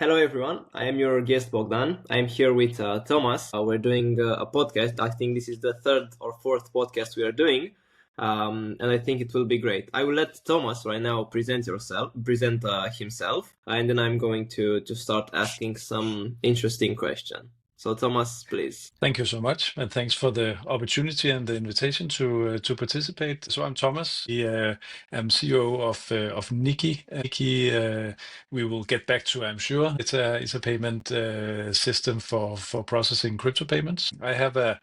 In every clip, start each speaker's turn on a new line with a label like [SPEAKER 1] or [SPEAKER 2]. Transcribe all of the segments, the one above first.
[SPEAKER 1] Hello, everyone. I am your guest Bogdan. I'm here with Thomas. We're doing a podcast. I think this is the third or fourth podcast we are doing, and I think it will be great. I will let Thomas right now present himself, and then I'm going to start asking some interesting question. So, Thomas, please.
[SPEAKER 2] Thank you so much, and thanks for the opportunity and the invitation to participate. So I'm Thomas. I'm CEO of Nicky. Nicky, we will get back to, I'm sure. It's a payment system for processing crypto payments. I have a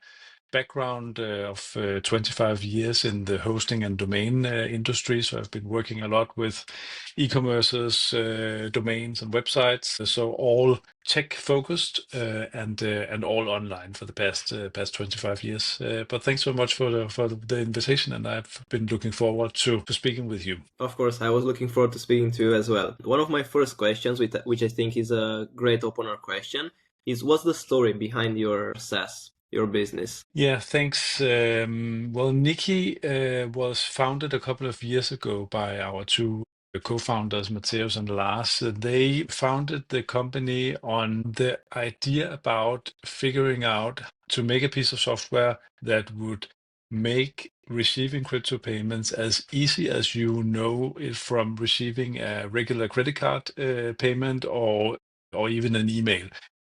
[SPEAKER 2] background of 25 years in the hosting and domain industry. So I've been working a lot with e-commerces, domains, and websites. So all tech focused and all online for the past 25 years. But thanks so much for the invitation, and I've been looking forward to speaking with you.
[SPEAKER 1] Of course, I was looking forward to speaking to you as well. One of my first questions, which I think is a great opener question, is what's the story behind your SaaS? Your business.
[SPEAKER 2] Yeah, thanks. Well, Nicky was founded a couple of years ago by our two co-founders, Mateus and Lars. They founded the company on the idea about figuring out to make a piece of software that would make receiving crypto payments as easy as you know it from receiving a regular credit card payment or even an email.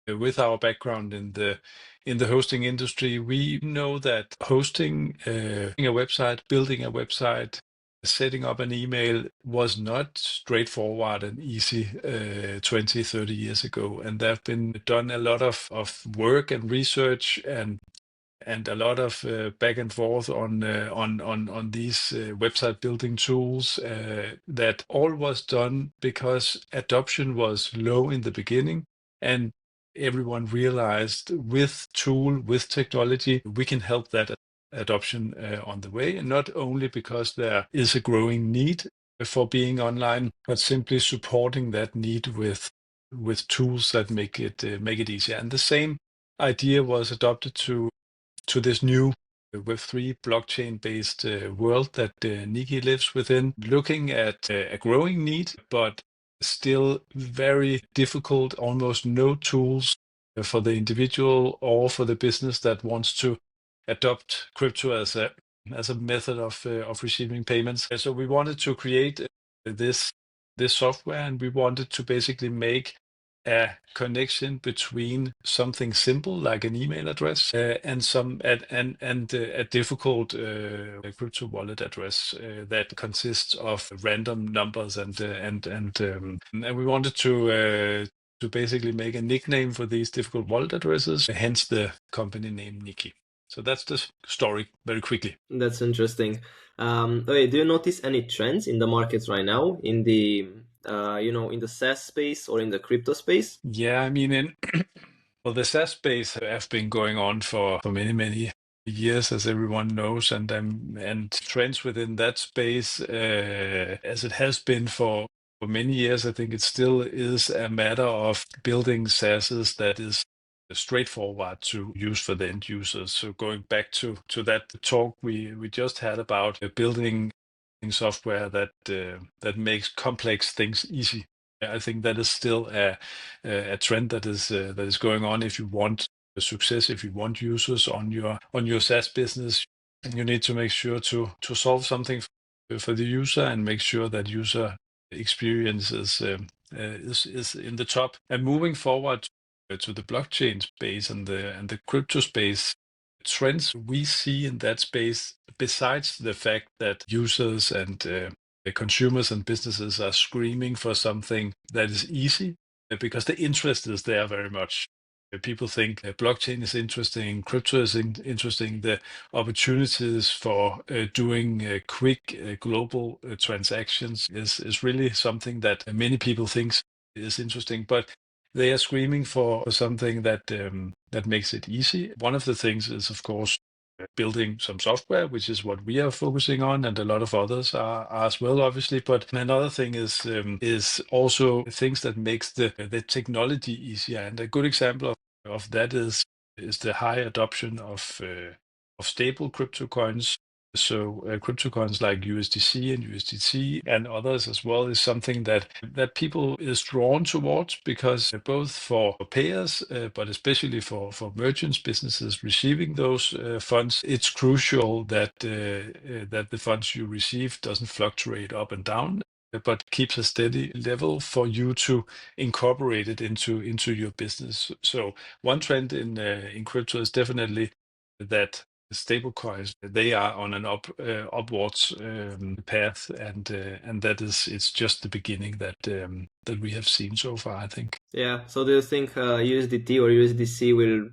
[SPEAKER 2] With our background in the hosting industry, we know that hosting a website, building a website, setting up an email was not straightforward and easy 20, 30 years ago. And there have been done a lot of work and research and a lot of back and forth on these website building tools that all was done because adoption was low in the beginning, and everyone realized with technology, we can help that adoption on the way. And not only because there is a growing need for being online, but simply supporting that need with tools that make it easier. And the same idea was adopted to this new Web3 blockchain-based world that Nicky lives within, looking at a growing need, but still very difficult, almost no tools for the individual or for the business that wants to adopt crypto as a method of receiving payments. So we wanted to create this software, and we wanted to basically make a connection between something simple like an email address and a difficult crypto wallet address that consists of random numbers and we wanted to basically make a nickname for these difficult wallet addresses, hence the company name Nicky. So that's the story very quickly.
[SPEAKER 1] That's interesting. Okay, do you notice any trends in the markets right now in the in the SaaS space or in the crypto space?
[SPEAKER 2] Yeah, I mean, well, the SaaS space have been going on for many years, as everyone knows, and trends within that space, as it has been for many years. I think it still is a matter of building SaaSes that is straightforward to use for the end users. So going back to that talk we just had about building software that makes complex things easy. I think that is still a trend that is going on. If you want success, if you want users on your SaaS business, you need to make sure to solve something for the user and make sure that user experience is in the top. And moving forward to the blockchain space and the crypto space, trends we see in that space, besides the fact that users and the consumers and businesses are screaming for something that is easy, because the interest is there very much. People think blockchain is interesting, crypto is interesting. The opportunities for doing quick global transactions is really something that many people think is interesting. But they are screaming for something that makes it easy. One of the things is, of course, building some software, which is what we are focusing on, and a lot of others are as well, obviously. But another thing is also things that makes the technology easier. And a good example of that is the high adoption of stable crypto coins. So crypto coins like USDC and USDT and others as well is something that people is drawn towards, because both for payers, but especially for merchants, businesses receiving those funds, it's crucial that that the funds you receive doesn't fluctuate up and down, but keeps a steady level for you to incorporate it into your business. So one trend in crypto is definitely that stable coins, they are on an upwards path, and it's just the beginning that we have seen so far, I think.
[SPEAKER 1] Yeah. So do you think USDT or USDC will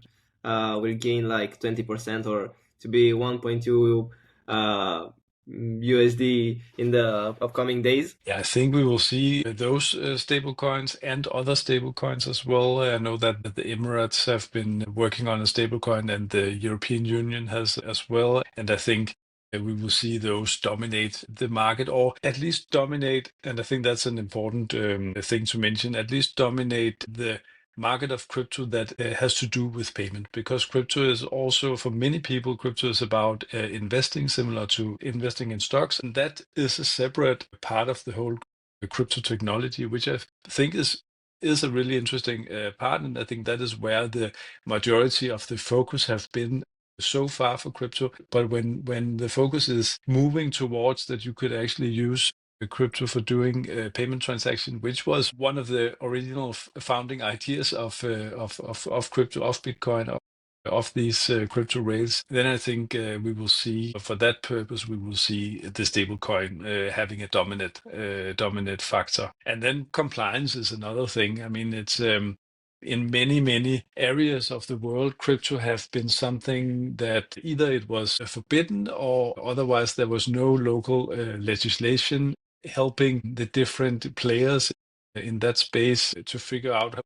[SPEAKER 1] gain like 20% or to be 1.2 USD in the upcoming days?
[SPEAKER 2] Yeah, I think we will see those stable coins and other stable coins as well. I know that the Emirates have been working on a stable coin, and the European Union has as well. And I think we will see those dominate the market, or at least dominate. And I think that's an important thing to mention, at least dominate the market of crypto that has to do with payment, because crypto is also, for many people, crypto is about investing, similar to investing in stocks, and that is a separate part of the whole crypto technology, which I think is a really interesting part, and I think that is where the majority of the focus have been so far for crypto. But when the focus is moving towards that you could actually use crypto for doing payment transaction, which was one of the original founding ideas of crypto, of Bitcoin, of these crypto rails, then I think we will see, for that purpose, we will see the stablecoin having a dominant factor. And then compliance is another thing. I mean, it's in many areas of the world, crypto have been something that either it was forbidden or otherwise there was no local legislation helping the different players in that space to figure out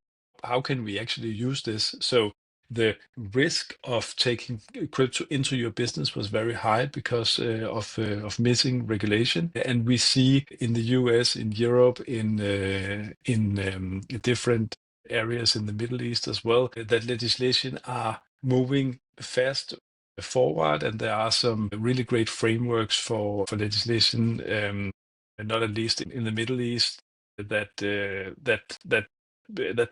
[SPEAKER 2] how can we actually use this. So the risk of taking crypto into your business was very high because of missing regulation. And we see in the US, in Europe, in different areas in the Middle East as well, that legislation are moving fast forward, and there are some really great frameworks for legislation, not at least in the Middle East, that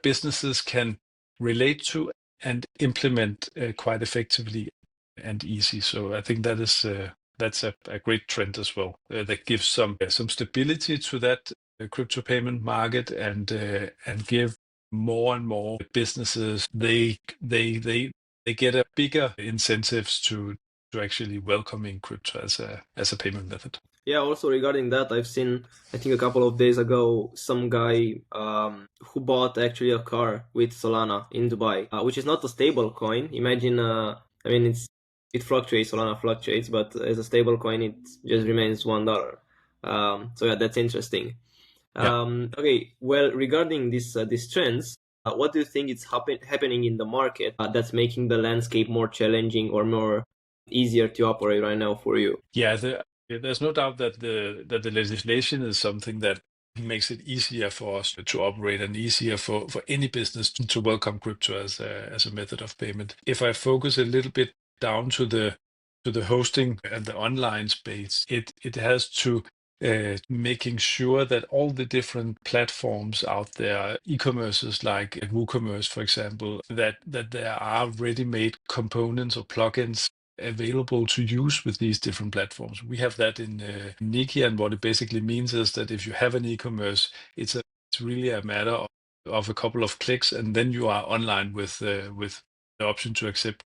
[SPEAKER 2] businesses can relate to and implement quite effectively and easy. So I think that's a great trend as well, that gives some stability to that crypto payment market, and give more and more businesses, they get a bigger incentives to actually welcoming crypto as a payment method.
[SPEAKER 1] Yeah, also regarding that, I've seen, I think a couple of days ago, some guy who bought actually a car with Solana in Dubai, which is not a stable coin. Imagine, I mean, it fluctuates, Solana fluctuates, but as a stable coin, it just remains $1. So yeah, that's interesting. Okay, well, regarding these trends, what do you think is happening in the market that's making the landscape more challenging or more easier to operate right now for you?
[SPEAKER 2] Yeah, there's no doubt that the legislation is something that makes it easier for us to operate, and easier for any business to welcome crypto as a method of payment. If I focus a little bit down to the hosting and the online space, it has to making sure that all the different platforms out there, e-commerces like WooCommerce, for example, that there are ready-made components or plugins available to use with these different platforms. We have that in Nicky, and what it basically means is that if you have an e-commerce, it's really a matter of a couple of clicks, and then you are online with the option to accept.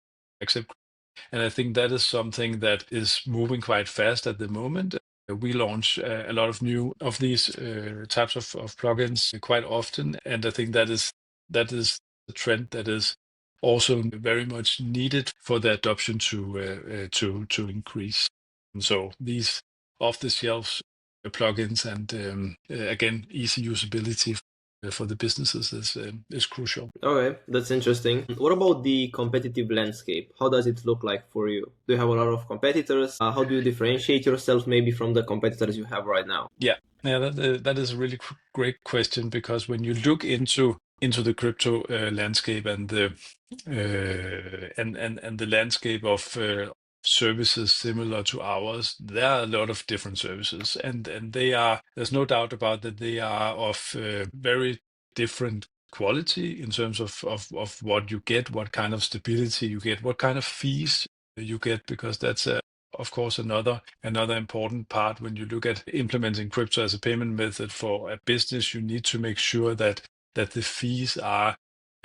[SPEAKER 2] And I think that is something that is moving quite fast at the moment. We launch a lot of new of these types of plugins quite often, and I think that is the trend that is also very much needed for the adoption to increase. And so these off-the-shelf plugins and again, easy usability for the businesses is crucial.
[SPEAKER 1] Okay, that's interesting. What about the competitive landscape? How does it look like for you? Do you have a lot of competitors? How do you differentiate yourself maybe from the competitors you have right now?
[SPEAKER 2] Yeah, that is a really great question, because when you look into the crypto landscape and the and the landscape of services similar to ours. There are a lot of different services, and there's no doubt about that they are of very different quality in terms of what you get, what kind of stability you get, what kind of fees you get, because that's of course another important part when you look at implementing crypto as a payment method for a business. You need to make sure that the fees are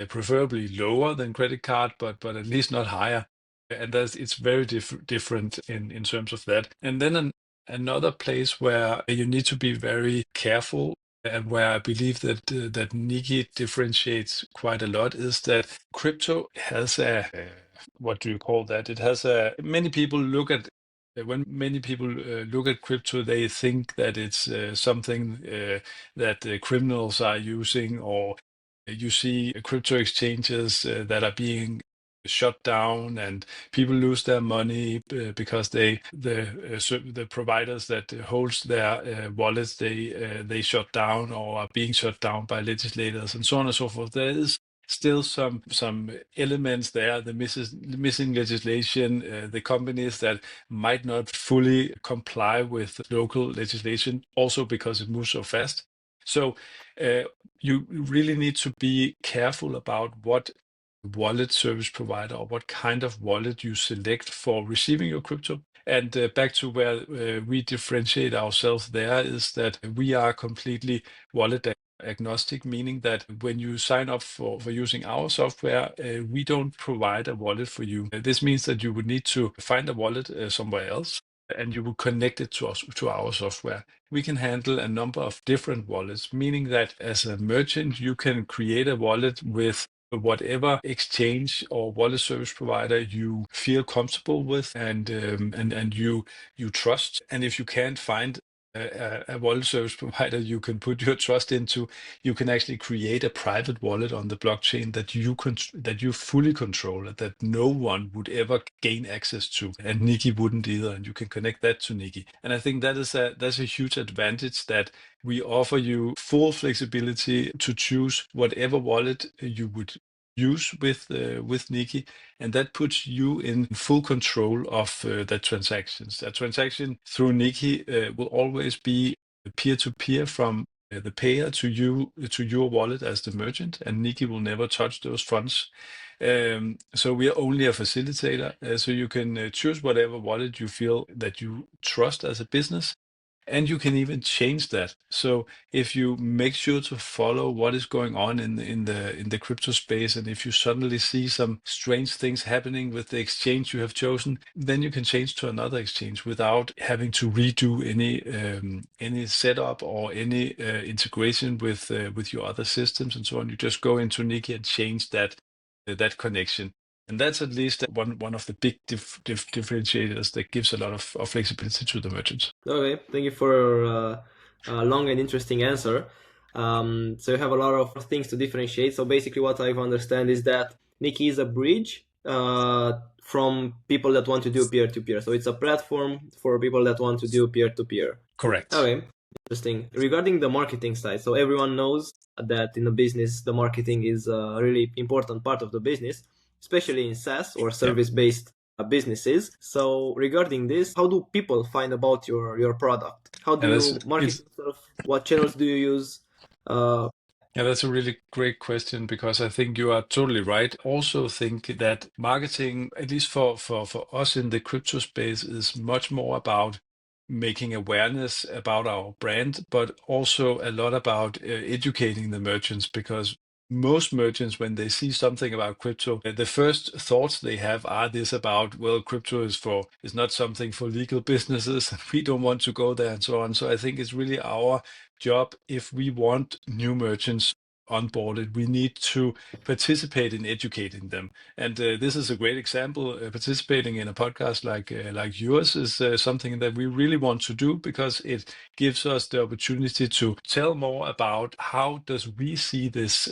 [SPEAKER 2] preferably lower than credit card, but at least not higher. And it's very different in terms of that. And then another place where you need to be very careful, and where I believe that Nicky differentiates quite a lot, is that crypto has what do you call that? It has many people look at. When many people look at crypto, they think that it's something that criminals are using, or you see crypto exchanges that are being shut down and people lose their money because the providers that holds their wallets, they shut down or are being shut down by legislators and so on and so forth. There is still some elements there, the missing legislation, the companies that might not fully comply with local legislation, also because it moves so fast. So you really need to be careful about what wallet service provider or what kind of wallet you select for receiving your crypto. And back to where we differentiate ourselves there is that we are completely wallet agnostic, meaning that when you sign up for using our software, we don't provide a wallet for you. This means that you would need to find a wallet somewhere else, and you will connect it to our software. We can handle a number of different wallets, meaning that as a merchant, you can create a wallet with whatever exchange or wallet service provider you feel comfortable with and you trust. And if you can't find a wallet service provider you can put your trust into, you can actually create a private wallet on the blockchain that you fully control, that no one would ever gain access to, and Nicky wouldn't either, and you can connect that to Nicky. And I think that's a huge advantage, that we offer you full flexibility to choose whatever wallet you would use with Nicky, and that puts you in full control of the transactions. That transaction through Nicky will always be peer-to-peer from the payer to you, to your wallet as the merchant, and Nicky will never touch those funds. So we are only a facilitator, so you can choose whatever wallet you feel that you trust as a business. And you can even change that. So if you make sure to follow what is going on in the crypto space, and if you suddenly see some strange things happening with the exchange you have chosen, then you can change to another exchange without having to redo any setup or any integration with your other systems and so on. You just go into Nicky and change that connection. And that's at least one of the big differentiators that gives a lot of flexibility to the merchants.
[SPEAKER 1] Okay, thank you for a long and interesting answer. So you have a lot of things to differentiate. So basically what I understand is that Nicky is a bridge from people that want to do peer-to-peer. So it's a platform for people that want to do peer-to-peer.
[SPEAKER 2] Correct.
[SPEAKER 1] Okay, interesting. Regarding the marketing side, so everyone knows that in a business, the marketing is a really important part of the business, especially in SaaS or service-based businesses. So regarding this, how do people find about your product? How do you market yourself? What channels do you use?
[SPEAKER 2] Yeah, that's a really great question, because I think you are totally right. Also think that marketing, at least for us in the crypto space, is much more about making awareness about our brand, but also a lot about educating the merchants, because most merchants, when they see something about crypto, the first thoughts they have are this about, well, crypto is not something for legal businesses, and we don't want to go there and so on. So I think it's really our job, if we want new merchants onboarded, we need to participate in educating them. And this is a great example. Participating in a podcast like yours is something that we really want to do, because it gives us the opportunity to tell more about how does we see this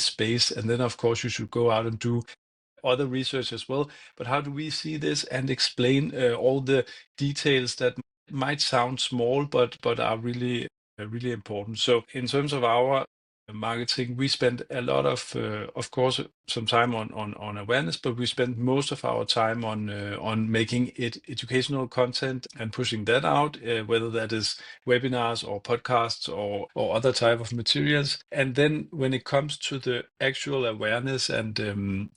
[SPEAKER 2] space. And then, of course, you should go out and do other research as well. But how do we see this, and explain all the details that might sound small, but are really important. So in terms of our marketing. We spend a lot of course, some time on awareness, but we spend most of our time on making it educational content and pushing that out, whether that is webinars or podcasts or other type of materials. And then when it comes to the actual awareness and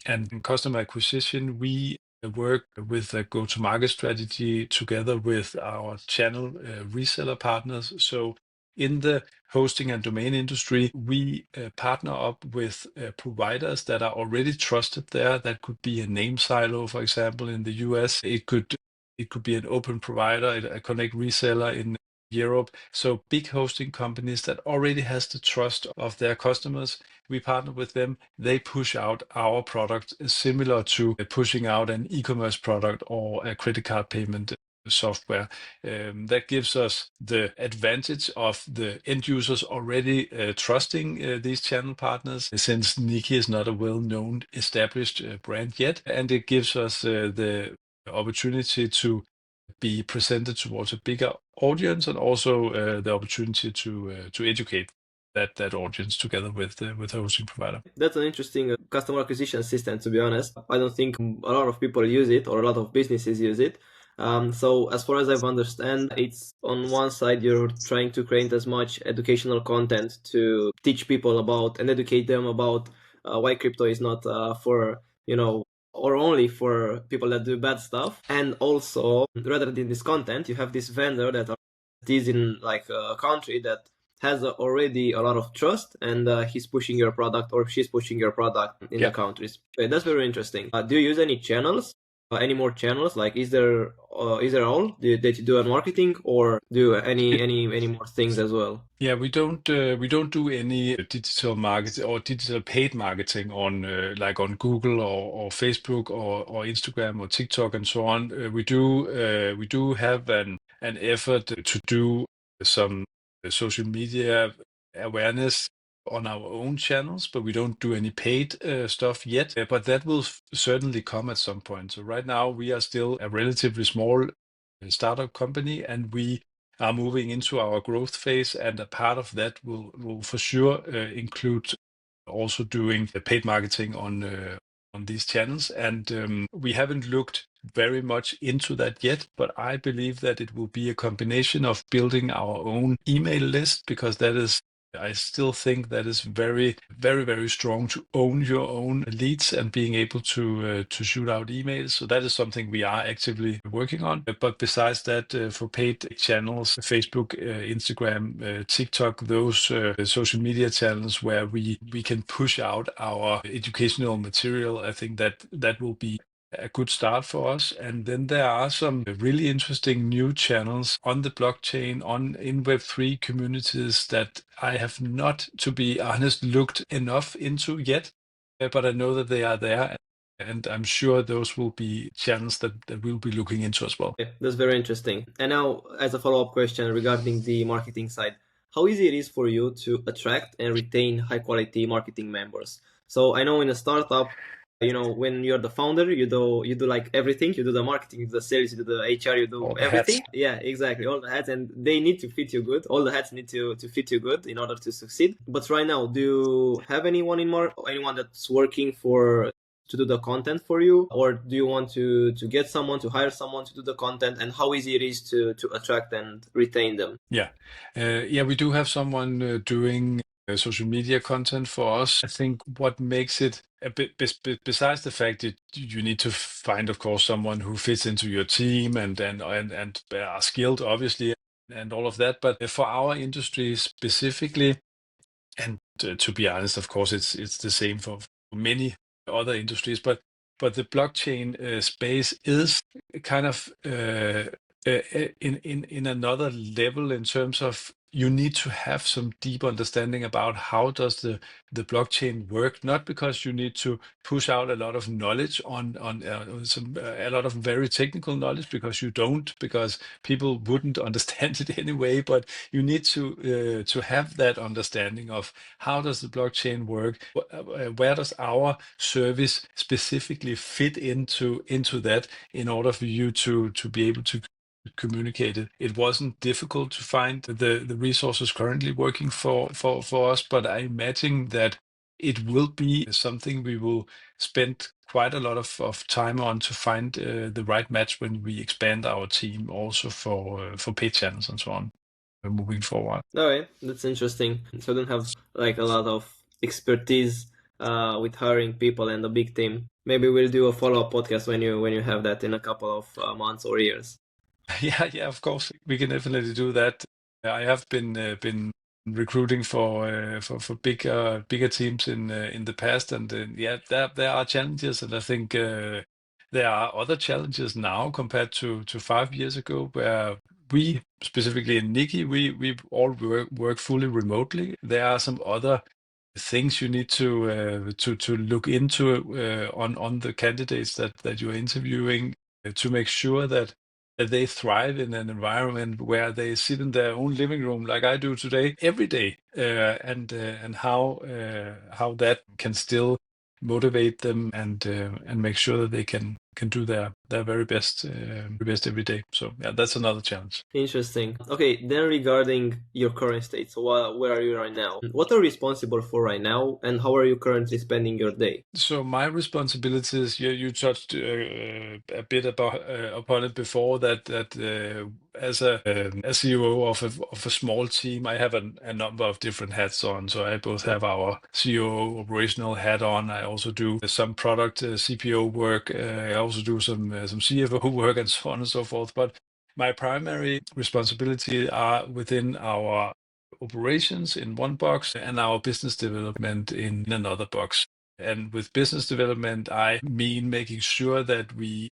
[SPEAKER 2] customer acquisition, we work with a go-to-market strategy together with our channel reseller partners. So in the hosting and domain industry, we partner up with providers that are already trusted there. That could be a name silo, for example, in the US. It could be an open provider, a connect reseller in Europe. So big hosting companies that already has the trust of their customers. We partner with them. They push out our product, similar to pushing out an e-commerce product or a credit card payment software. That gives us the advantage of the end users already trusting these channel partners, since Nicky is not a well-known established brand yet, and it gives us the opportunity to be presented towards a bigger audience, and also the opportunity to educate that audience together with the hosting provider.
[SPEAKER 1] That's an interesting customer acquisition system, to be honest. I don't think a lot of people use it, or a lot of businesses use it. So as far as I've understand, it's on one side you're trying to create as much educational content to teach people about and educate them about why crypto is not for, or only for people that do bad stuff. And also, rather than this content, you have this vendor that is in like a country that has already a lot of trust, and he's pushing your product, or she's pushing your product in the countries. That's very interesting. Do you use any channels? Any more channels? Like, is there all that you do on marketing, or do any more things as well?
[SPEAKER 2] Yeah, we don't do any digital marketing or digital paid marketing on like on Google or Facebook or Instagram or TikTok and so on. We do have an effort to do some social media awareness on our own channels, but we don't do any paid stuff yet. But that will certainly come at some point. So right now we are still a relatively small startup company, and we are moving into our growth phase, and a part of that will for sure include also doing the paid marketing on these channels. And we haven't looked very much into that yet, but I believe that it will be a combination of building our own email list, because I still think that is very, very, very strong, to own your own leads and being able to shoot out emails. So that is something we are actively working on. But besides that, for paid channels, Facebook, Instagram, TikTok, those social media channels where we can push out our educational material, I think that will be a good start for us. And then there are some really interesting new channels on the blockchain, in Web3 communities that I have not, to be honest, looked enough into yet, but I know that they are there, and I'm sure those will be channels that we'll be looking into as well.
[SPEAKER 1] Yeah, that's very interesting. And now, as a follow-up question regarding the marketing side, how easy it is for you to attract and retain high-quality marketing members? So I know in a startup, when you're the founder, you do like everything. You do the marketing, you do the sales, you do the HR, you do everything. Hats. Yeah, exactly. All the hats, and they need to fit you good. All the hats need to fit you good in order to succeed. But right now, do you have anyone anyone that's working to do the content for you, or do you want to get someone, to hire someone to do the content, and how easy it is to attract and retain them?
[SPEAKER 2] Yeah, we do have someone doing social media content for us. I think what makes it a bit, besides the fact that you need to find, of course, someone who fits into your team and are skilled, obviously, and all of that. But for our industry specifically, and to be honest, of course, it's the same for many other industries. But the blockchain space is kind of in another level, in terms of you need to have some deep understanding about how does the blockchain work, not because you need to push out a lot of knowledge on a lot of very technical knowledge, because you don't, because people wouldn't understand it anyway, but you need to have that understanding of how does the blockchain work, where does our service specifically fit into that, in order for you to be able to communicated. It wasn't difficult to find the resources currently working for us, but I imagine that it will be something we will spend quite a lot of time on to find the right match when we expand our team also for paid channels and so on moving forward.
[SPEAKER 1] Okay, that's interesting. So I don't have like a lot of expertise with hiring people and a big team. Maybe we'll do a follow-up podcast when you have that in a couple of months or years.
[SPEAKER 2] Yeah, of course, we can definitely do that. I have been recruiting for bigger teams in the past, and yeah, there are challenges, and I think there are other challenges now compared to 5 years ago, where we specifically in Nicky we all work fully remotely. There are some other things you need to look into on the candidates that you're interviewing to make sure that they thrive in an environment where they sit in their own living room like I do today every day, and how that can still motivate them and make sure that they can do their very best every day. So yeah, that's another challenge.
[SPEAKER 1] Interesting. Okay, then regarding your current state, so where are you right now? What are you responsible for right now, and how are you currently spending your day?
[SPEAKER 2] So my responsibilities, you touched a bit upon it before, that as a CEO of a small team, I have a number of different hats on. So I both have our CEO operational hat on. I also do some product CPO work. I also do some CFO work and so on and so forth. But my primary responsibility are within our operations in one box and our business development in another box. And with business development, I mean making sure that we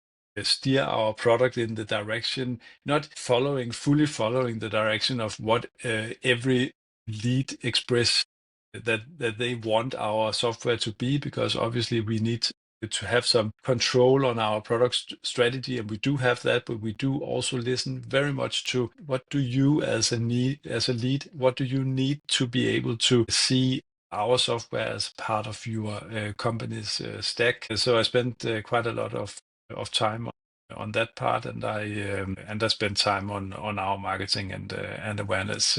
[SPEAKER 2] steer our product in the direction, not fully following the direction of what every lead express that they want our software to be, because obviously we need to have some control on our product strategy, and we do have that, but we do also listen very much to what do you as a lead, what do you need to be able to see our software as part of your company's stack. So I spent quite a lot of time on that part, and I spent time on our marketing and awareness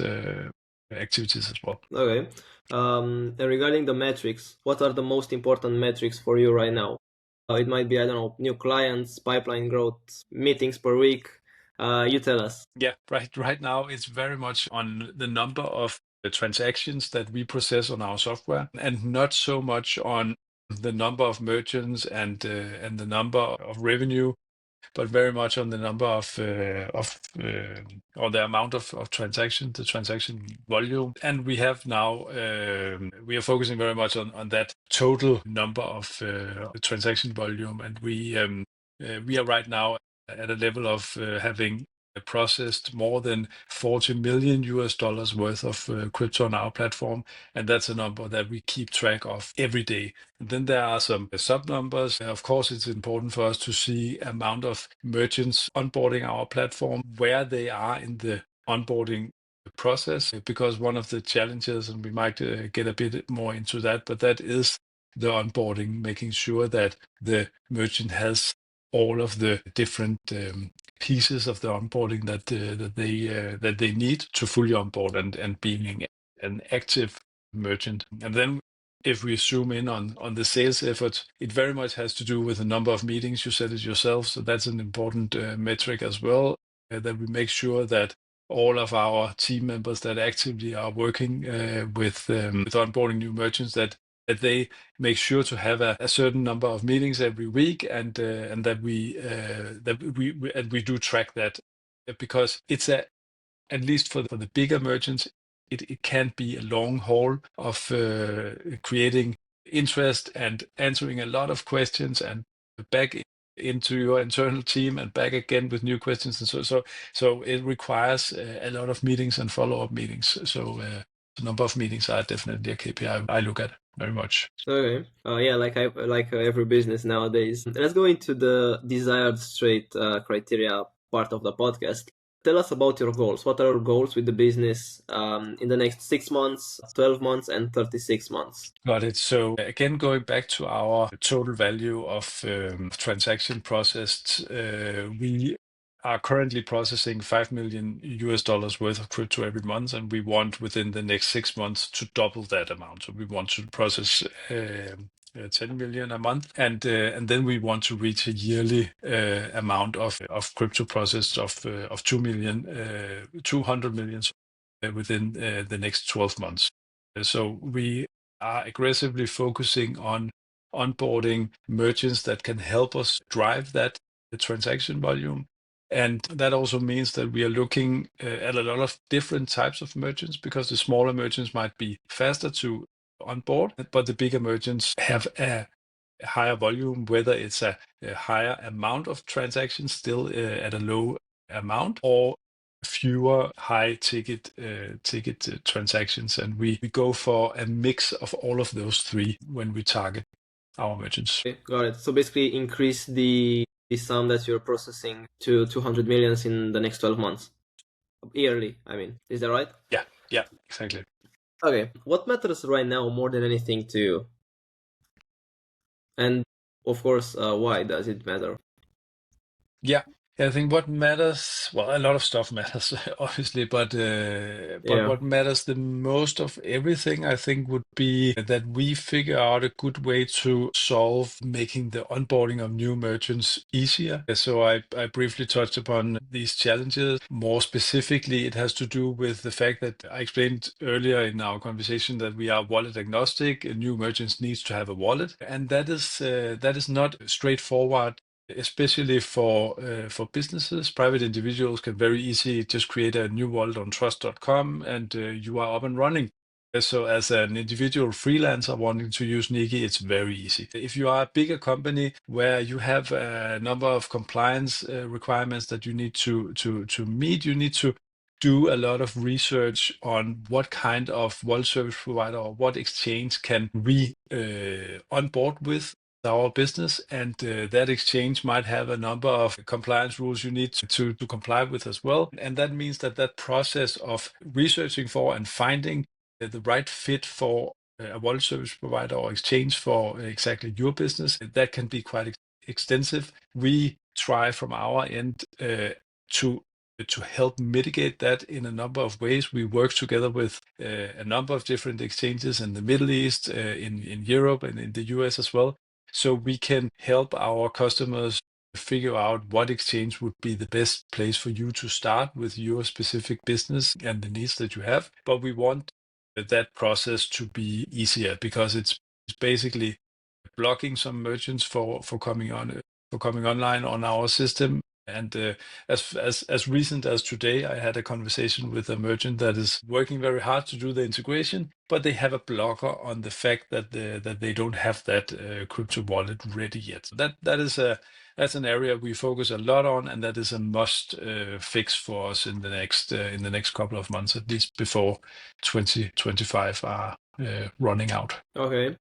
[SPEAKER 2] activities as well.
[SPEAKER 1] Okay. And regarding the metrics, what are the most important metrics for you right now? It might be, I don't know, new clients, pipeline growth, meetings per week. You tell us.
[SPEAKER 2] Yeah, right now it's very much on the number of the transactions that we process on our software, and not so much on the number of merchants and the number of revenue, but very much on the number of or the amount of transactions, the transaction volume. And we have now we are focusing very much on that total number of transaction volume, and we are right now at a level of having processed more than $40 million worth of crypto on our platform, and that's a number that we keep track of every day. And then there are some sub numbers. Of course, it's important for us to see amount of merchants onboarding our platform, where they are in the onboarding process, because one of the challenges, and we might get a bit more into that, but that is the onboarding, making sure that the merchant has all of the different pieces of the onboarding that they need to fully onboard and being an active merchant. And then if we zoom in on the sales effort, it very much has to do with the number of meetings. You said it yourself, so that's an important metric as well, that we make sure that all of our team members that actively are working with onboarding new merchants, that they make sure to have a certain number of meetings every week, and that we do track that, because it's at least for the bigger merchants, it can be a long haul of creating interest and answering a lot of questions, and back into your internal team and back again with new questions, and so it requires a lot of meetings and follow-up meetings. So the number of meetings are definitely a KPI I look at very much.
[SPEAKER 1] Okay. Yeah, like every business nowadays. Let's go into the desired straight criteria part of the podcast. Tell us about your goals. What are your goals with the business in the next 6 months, 12 months, and 36 months?
[SPEAKER 2] Got it. So again, going back to our total value of transaction processed, we are currently processing $5 million worth of crypto every month, and we want within the next 6 months to double that amount. So we want to process 10 million a month, and then we want to reach a yearly amount of crypto processed of 200 million within the next 12 months. So we are aggressively focusing on onboarding merchants that can help us drive that transaction volume. And that also means that we are looking at a lot of different types of merchants, because the smaller merchants might be faster to onboard, but the bigger merchants have a higher volume, whether it's a higher amount of transactions still at a low amount, or fewer high ticket transactions. And we go for a mix of all of those three when we target our merchants.
[SPEAKER 1] Okay, got it. So basically increase the sum that you're processing to 200 millions in the next 12 months. Yearly, I mean. Is that right?
[SPEAKER 2] Yeah, exactly.
[SPEAKER 1] Okay. What matters right now more than anything to you? And of course, why does it matter?
[SPEAKER 2] Yeah, I think what matters, well, a lot of stuff matters, obviously, but what matters the most of everything, I think, would be that we figure out a good way to solve making the onboarding of new merchants easier. So I briefly touched upon these challenges. More specifically, it has to do with the fact that I explained earlier in our conversation that we are wallet agnostic. New merchants needs to have a wallet, and that is not straightforward. Especially for businesses. Private individuals can very easily just create a new wallet on trust.com, and you are up and running. So as an individual freelancer wanting to use Nicky, it's very easy. If you are a bigger company where you have a number of compliance requirements that you need to meet, you need to do a lot of research on what kind of wallet service provider or what exchange can we onboard with our business, and that exchange might have a number of compliance rules you need to comply with as well. And that means that process of researching for and finding the right fit for a wallet service provider or exchange for exactly your business, that can be quite extensive. We try from our end to help mitigate that in a number of ways. We work together with a number of different exchanges in the Middle East, in Europe, and in the US as well. So we can help our customers figure out what exchange would be the best place for you to start with your specific business and the needs that you have. But we want that process to be easier, because it's basically blocking some merchants for coming online on our system. And as recent as today, I had a conversation with a merchant that is working very hard to do the integration, but they have a blocker on the fact that they don't have that crypto wallet ready yet. So that's an area we focus a lot on, and that is a must fix for us in the next couple of months, at least before 2025 are running out.
[SPEAKER 1] Okay.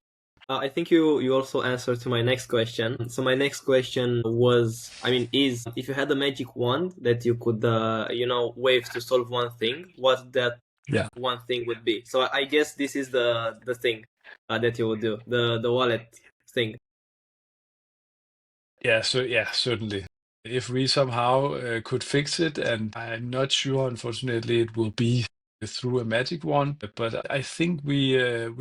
[SPEAKER 1] I think you also answered to my next question. So my next question is if you had a magic wand that you could, wave to solve one thing, what that one thing would be. So I guess this is the thing that you would do, the wallet thing.
[SPEAKER 2] Yeah, certainly. If we somehow could fix it, and I'm not sure, unfortunately, it will be through a magic wand, but I think we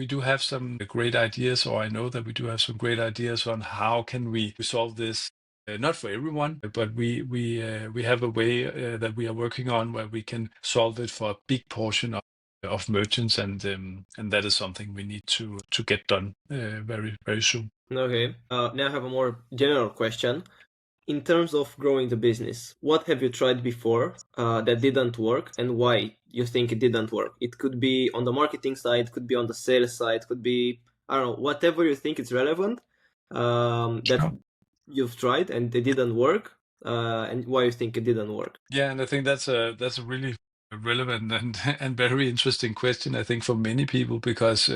[SPEAKER 2] do have some great ideas, or I know that we do have some great ideas on how can we resolve this. Not for everyone, but we have a way that we are working on where we can solve it for a big portion of merchants, and that is something we need to get done very, very soon.
[SPEAKER 1] Okay. Now I have a more general question. In terms of growing the business, what have you tried before that didn't work, and why you think it didn't work? It could be on the marketing side, could be on the sales side, could be, I don't know, whatever you think is relevant that you've tried and it didn't work, and why you think it didn't work.
[SPEAKER 2] Yeah, and I think that's a really relevant and very interesting question, I think, for many people, because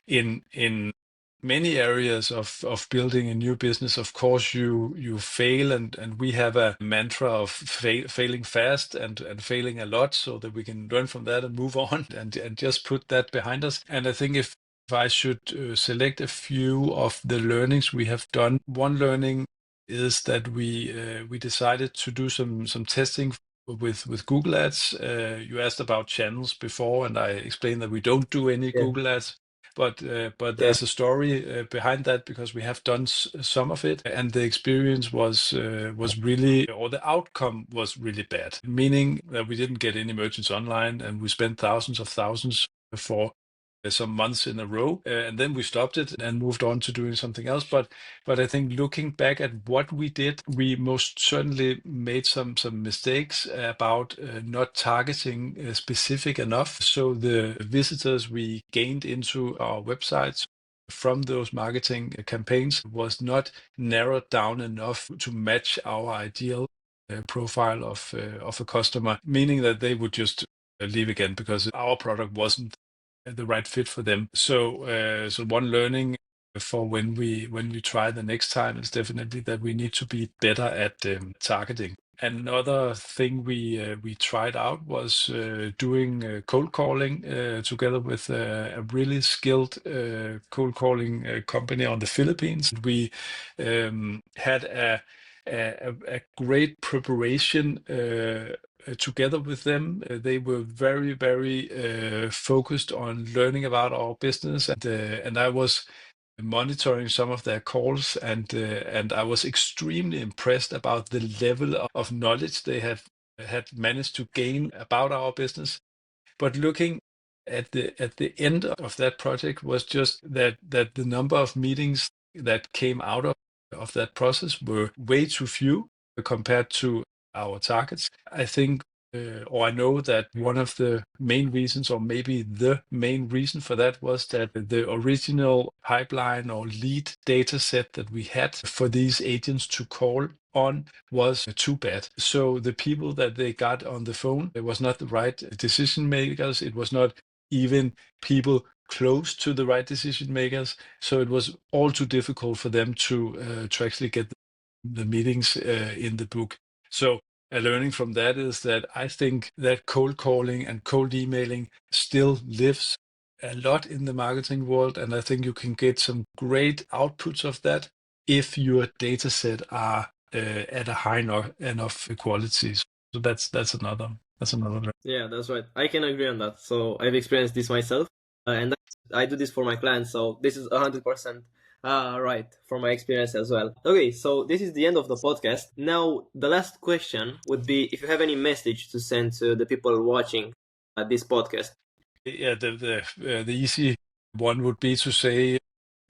[SPEAKER 2] in many areas of building a new business, of course, you fail, and we have a mantra of failing fast and failing a lot, so that we can learn from that and move on and just put that behind us. And I think if I should select a few of the learnings we have done, one learning is that we decided to do some testing with Google Ads. You asked about channels before, and I explained that we don't do any
[SPEAKER 1] Yeah.
[SPEAKER 2] Google Ads. But
[SPEAKER 1] Yeah.
[SPEAKER 2] there's a story behind that, because we have done some of it, and the experience was really, or the outcome was really bad. Meaning that we didn't get any merchants online, and we spent thousands for some months in a row, and then we stopped it and moved on to doing something else. But I think looking back at what we did, we most certainly made some mistakes about not targeting specific enough. So the visitors we gained into our websites from those marketing campaigns was not narrowed down enough to match our ideal profile of a customer, meaning that they would just leave again because our product wasn't the right fit for them. So one learning for when we try the next time is definitely that we need to be better at targeting. Another thing we tried out was doing cold calling together with a really skilled cold calling company on the Philippines. We had a great preparation together with them. They were very, very focused on learning about our business, and I was monitoring some of their calls, and I was extremely impressed about the level of knowledge they had managed to gain about our business. But looking at the end of that project was just that the number of meetings that came out of that process were way too few compared to our targets. I think, or I know that one of the main reasons, or maybe the main reason for that, was that the original pipeline or lead data set that we had for these agents to call on was too bad. So the people that they got on the phone, it was not the right decision makers. It was not even people close to the right decision makers. So it was all too difficult for them to actually get the meetings in the book. So a learning from that is that I think that cold calling and cold emailing still lives a lot in the marketing world, and I think you can get some great outputs of that if your data set are at a high enough quality. So that's another learning.
[SPEAKER 1] Yeah, that's right. I can agree on that. So I've experienced this myself, and I do this for my clients. So this is 100% right from my experience as well. Okay, so this is the end of the podcast. Now, the last question would be if you have any message to send to the people watching this podcast.
[SPEAKER 2] Yeah, the easy one would be to say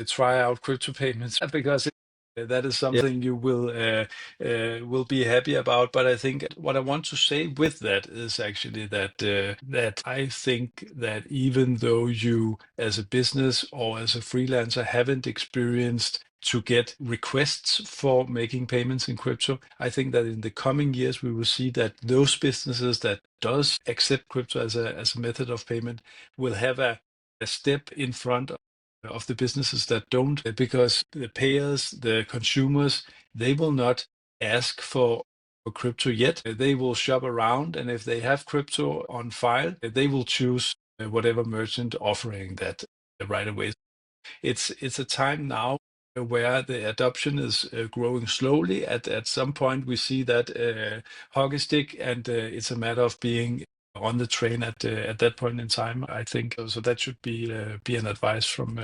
[SPEAKER 2] try out crypto payments because that is something you will be happy about. But I think what I want to say with that is actually that I think that even though you as a business or as a freelancer haven't experienced to get requests for making payments in crypto, I think that in the coming years we will see that those businesses that does accept crypto as a method of payment will have a step in front of the businesses that don't, because the payers, the consumers, they will not ask for crypto yet. They will shop around, and if they have crypto on file, they will choose whatever merchant offering that right away. It's a time now where the adoption is growing slowly. At some point, we see that hockey stick, and it's a matter of being on the train at that point in time, I think. So that should be an advice from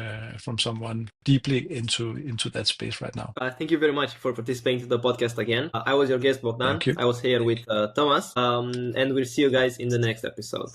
[SPEAKER 2] someone deeply into that space right now.
[SPEAKER 1] Thank you very much for participating to the podcast again. I was your guest, Bogdan.
[SPEAKER 2] Thank you.
[SPEAKER 1] I was here with Thomas, and we'll see you guys in the next episode.